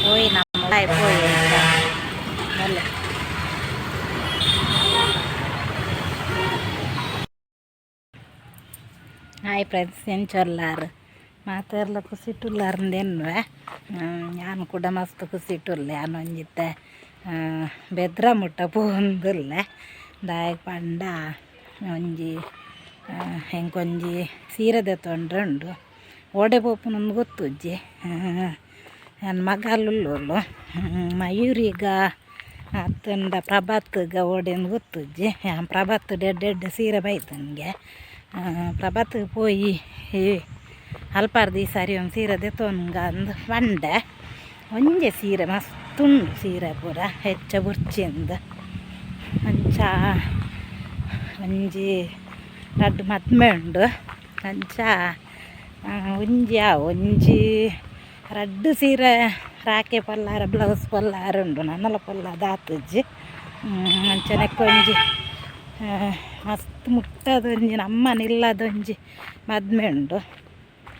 పోయి అయిపోయి మళ్ళీ ഹായ് ഫ്രണ്ട്സ്, ഞാൻ ചൊല്ലാറ് ಮಾತೆರ್ಲ ಕುಸಿಟ್ಟುಲ್ಲಾರಂದೇನ್ವೆ ನಾನು ಕೂಡ ಮಸ್ತ್ ಕುಸಿಟ್ಟುಲ್ಲೆ ನಾನು ಒಂಜಿತ್ತೆ ಬೆದ್ರ ಮುಟ್ಟ ಪೋಂದುಲ್ಲೆ ದಾಯಕ್ ಪಂಡ ಒಂಜಿ ಹೆಂಕೊಂಜಿ ಸೀರೆ ತೊಂಡ್ರುಂಡು ಓಡೆ ಪೋಪುನೊಂದು ಗೊತ್ತುಜ್ಜಿ ನನ್ನ ಮಗ ಅಲ್ಲುಲ್ಲೋಳು ಮಯೂರಿಗ ಅತ್ತಂಡ ಪ್ರಭಾತ್ಗ ಓಡೆಂದು ಗೊತ್ತುಜ್ಜಿ ಪ್ರಭಾತ್ ಡೆಡ್ ಸೀರೆ ಬೈತು ನನಗೆ ಪ್ರಭಾತ್ಗೆ ಪೋಯಿ ಅಲ್ಪಾರ್ದು ಈ ಸಾರಿ ಒಂದು ಸೀರೆ ದೆತ್ತೊನ್ಗ ಅಂದು ಬಂಡೆ ಒಂಜೆ ಸೀರೆ ಮಸ್ತುಂಡು ಸೀರೆ ಪೂರ ಹೆಚ್ಚ ಬುರ್ಚಿಂದು ಅಂಚ ಒಂಜಿ ರಡ್ಡು ಮದ್ಮೆ ಉಂಡು ಅಂಚ ಒಂಜಿ ರಡ್ಡು ಸೀರೆ ರಾಕೆ ಪಲ್ಲಾರ ಬ್ಲೌಸ್ ಪಲ್ಲಾರ ಉಂಡು ನನ್ನಲ ಪಲ್ಲ ದಾತುಜ್ಜಿ ಅಂಚನೆಕ್ಕೊಂಜಿ ಮಸ್ತ್ ಮುಟ್ಟದೊಂಜಿ ನಮ್ಮನಿಲ್ಲದೊಂಜಿ ಮದ್ಮೆ ಉಂಡು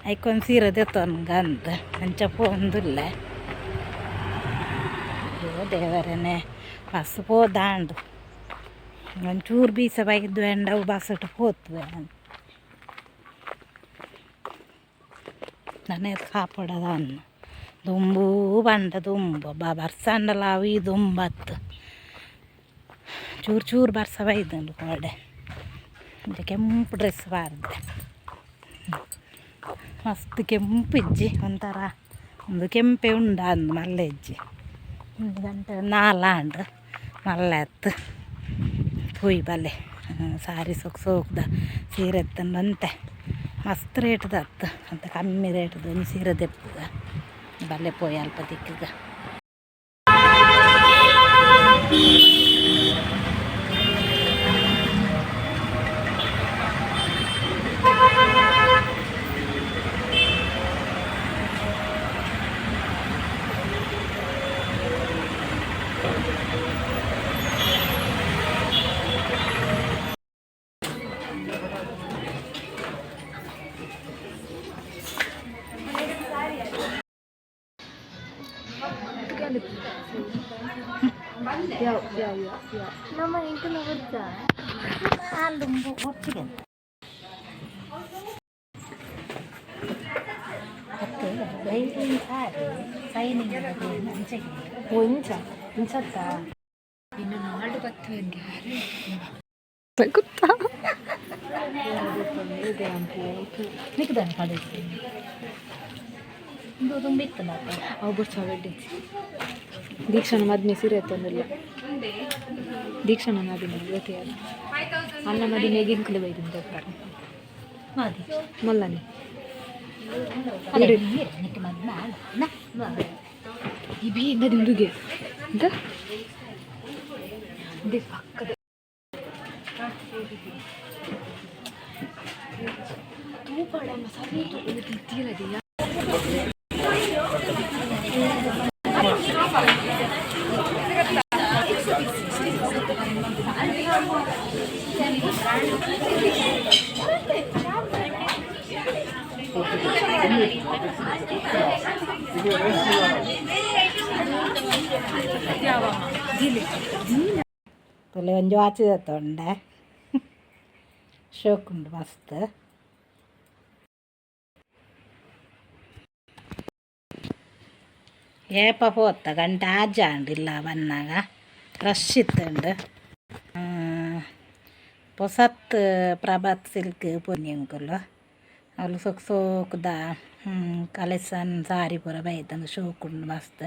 ಐಕೊಂದು ಸೀರೆ ದೆತ್ತೊನ್ಗ ಅಂತ ಅಂಚ ಪೋಂದುಲ್ಲ ದೇವರನೇ ಬಸ್ ಪೋದಾಂಡು ಒಂಚೂರು ಬೀಸ ಬೈದು ಎಂಡವು ಬಸ್ಸಟ್ಟು ಪೋತ್ವೆ ನನ್ನೇ ಕಾಪಾಡೋದ ಅನ್ನ ದುಂಬೂ ಬಂಡ ದುಂಬು ಬರ್ಸಂಡಲ್ಲ ಅವು ಈ ದುಂಬತ್ತು ಚೂರು ಬರ್ಸ ಬೈದಂಡು ಕೋಡೆ ಅಂದರೆ ಕೆಂಪು ಡ್ರೆಸ್ ಬಾರ್ದೆ ಮಸ್ತ್ ಕೆಂಪು ಇಜ್ಜಿ ಒಂಥರ ಒಂದು ಕೆಂಪೆ ಉಂಡ ಅಂದು ಮಲ್ಲೆ ಇಜ್ಜಿ 1 ಗಂಟೆ 4 ಅಂಡು ಮಲ್ಲೆ ಎತ್ತು ಪುಯ್ ಬಲ್ಲೆ ಸಾರಿ ಸೊಕ್ದ ಸೀರೆ ಎತ್ತಂಡು ಅಂತೆ ಮಸ್ತ್ ರೇಟ್ದು ಅತ್ತು ಅಂತ ಕಮ್ಮಿ ರೇಟ್ದು ಒಂದು ಸೀರೆ ದೆಪ್ಪುಗ ಬಲ್ಲೆ ಪೋಯಿ ಅಲ್ಪ ದಿಕ್ಕಗ ನಮ್ಮ ಇಂಟಿನ ಗೊತ್ತಾ ಹಾಲು ಒಟ್ಟಿಗೆ ಮತ್ತು ಸಾರಿ ಸೈನಿಂಗ್ ಅಂಚೆಗೆ ಇಂಚತ್ತ ಇನ್ನು ನಾಡು ಬರ್ತೇವೆ ಗೊತ್ತಾ ನಿಕ್ದಾನ ಕಡೆ ಇದು ತುಂಬಿತ್ತು ಅವು ಬಿಡ್ಸ ದೀಕ್ಷಾನ ಮದ್ನೆ ಸೀರೆ ತಂದಿಲ್ಲ ದೀಕ್ಷಾನ ಮದಿನ ಗೊತ್ತೇ ಅನ್ನ ಮದಿನ ಹೇಗಿನ್ಕಲೆ ಬೈದಿನ ತಪ್ಪಾರ ಮಲ್ಲನೆ ಇಬಿ ನದಿ ಹುಡುಗೆ ಅಂತ ಪಕ್ಕದ ತೂಪಾಡಮ್ಮ ಸರಿ ತಿತ್ತಿರದಿಲ್ಲ ತುಲೆ ಒಂಜಿ ವಾಚಿದ ತೊಂಡೆ ಶೋಕುಂಡು ಮಸ್ತ್ ಏಪ ಪೋತ್ತ ಗಂಟೆ ಆಜಾಂಡಿಲ್ಲ ಬನ್ನಾಗ ರಶ್ ಇತ್ತುಂಡು ಪೊಸತ್ ಪ್ರಭಾತ್ ಸಿಲ್ಕ್ ಪೊನ್ಯಂಕುಲು ಅವಳು ಸೊಕ್ದ ಕಲೆಸನ್ ಸಾರಿ ಪೂರ ಬೈತಂದು ಶೋಕುಂಡು ಮಸ್ತ್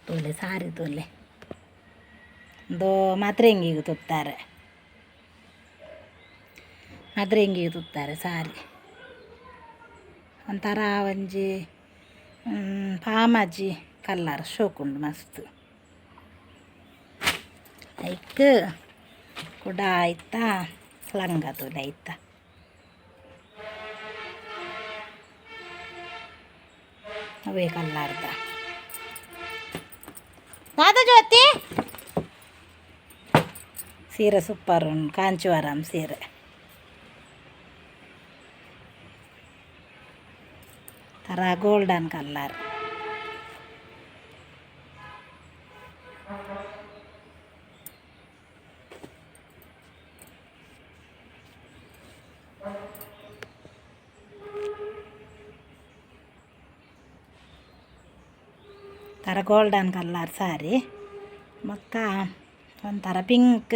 ತೋಲೆ ಸಾರಿ ತೋಲೆ ದೋ ಮದ್ರೆಂಗಿಗೆ ತುತ್ತಾರೆ ಸಾರಿ ಒಂಥರ ಒಂಜಿ ಪಾಮಾಜಿ ಕಲ್ಲರ್ ಶೋಕುಂಡು ಮಸ್ತ್ ಐಕ್ ಕೂಡ ಆಯ್ತಾ ಲಂಗ ತೋಲೆ ಆಯ್ತಾ ಅವೇ ಕಲ್ಲರ್ದ ದಾದ ಜ್ಯೋತಿ ಸೀರೆ ಸೂಪರ್ ಉಂಟು ಕಾಂಚಿವರಂ ಸೀರೆ ಥರ ಗೋಲ್ಡನ್ ಕಲ್ಲರ್ ಒಂಥರ ಗೋಲ್ಡನ್ ಕಲರ್ ಸಾರಿ ಮಕ್ಕ ಒಂಥರ ಪಿಂಕ್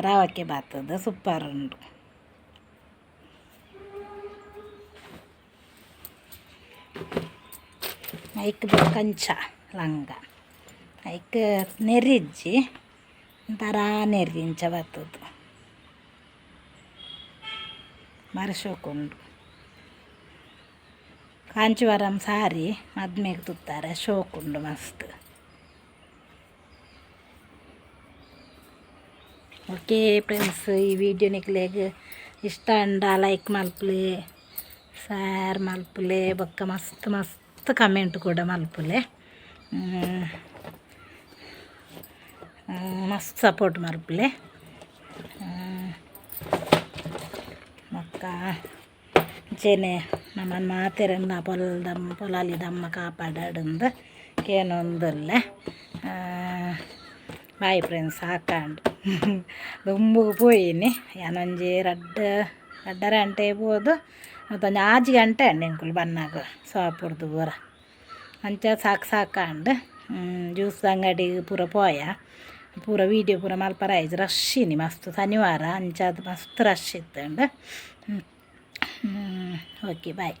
ರವಕ್ಕೆ ಬರ್ತದೆ ಸೂಪರ್ ಉಂಟು. ಐಕ್ ಕಂಚ ಲಂಗ ಐಕ್ ನೆರಿಜ್ಜಿ ಒಂಥರ ನೆರ್ರಿಂಚ ಬರ್ತದೆ ಮರಶೋಕುಂಡು. ಕಾಂಚಿವರಂ ಸಾರಿ ಮದ್ಮೆಗೆ ತುತ್ತಾರೆ ಶೋಕುಂಡು ಮಸ್ತ್. ಓಕೆ ಫ್ರೆಂಡ್ಸ್, ಈ ವಿಡಿಯೋ ನಿಕ್ಲೆಗ್ ಇಷ್ಟ ಅಂಡ ಲೈಕ್ ಮಲ್ಪಲೆ, ಶೇರ್ ಮಲ್ಪಲೆ, ಬೊಕ್ಕ ಮಸ್ತ್ ಮಸ್ತ್ ಕಮೆಂಟ್ ಕೂಡ ಮಲ್ಪಲೆ, ಮಸ್ತ್ ಸಪೋರ್ಟ್ ಮಲ್ಪಲೆ. ಮಕ್ಕ ಜೇನೆ ನಮ್ಮನ್ನು ಮಾತೆರನ್ನ ಪೊಲಾಲಿ ದಮ್ಮ ಕಾಪಾಡಂದು ಏನೊಂದಿಲ್ಲ. ಬಾಯ್ ಫ್ರೆಂಡ್ಸ್ ಹಾಕಂಡು ದುಂಬುಗೆ ಪೋಯಿನಿ ಯಾನೊಂಜಿ ರಡ್ಡರ ಗಂಟೆ ಬೋದು ಮತ್ತೊಂದು 6 ಗಂಟೆ ಅಂಡು ಬನ್ನಾಗ ಸೋಪುರ್ದು ಪೂರ ಅಂಚ ಸಾಕಂಡು ಜ್ಯೂಸ್ ಅಂಗಡಿಗೆ ಪೂರ ಪೋಯ ಪೂರ ವೀಡಿಯೋ ಪೂರ ಮಲ್ಪರ ಆಯ್ತು. ರಶ್ ಇನಿ ಮಸ್ತ್ ಶನಿವಾರ ಅಂಚ ಅದು ಮಸ್ತ್ ರಶ್ ಇತ್ತಂಡು. Okay bye.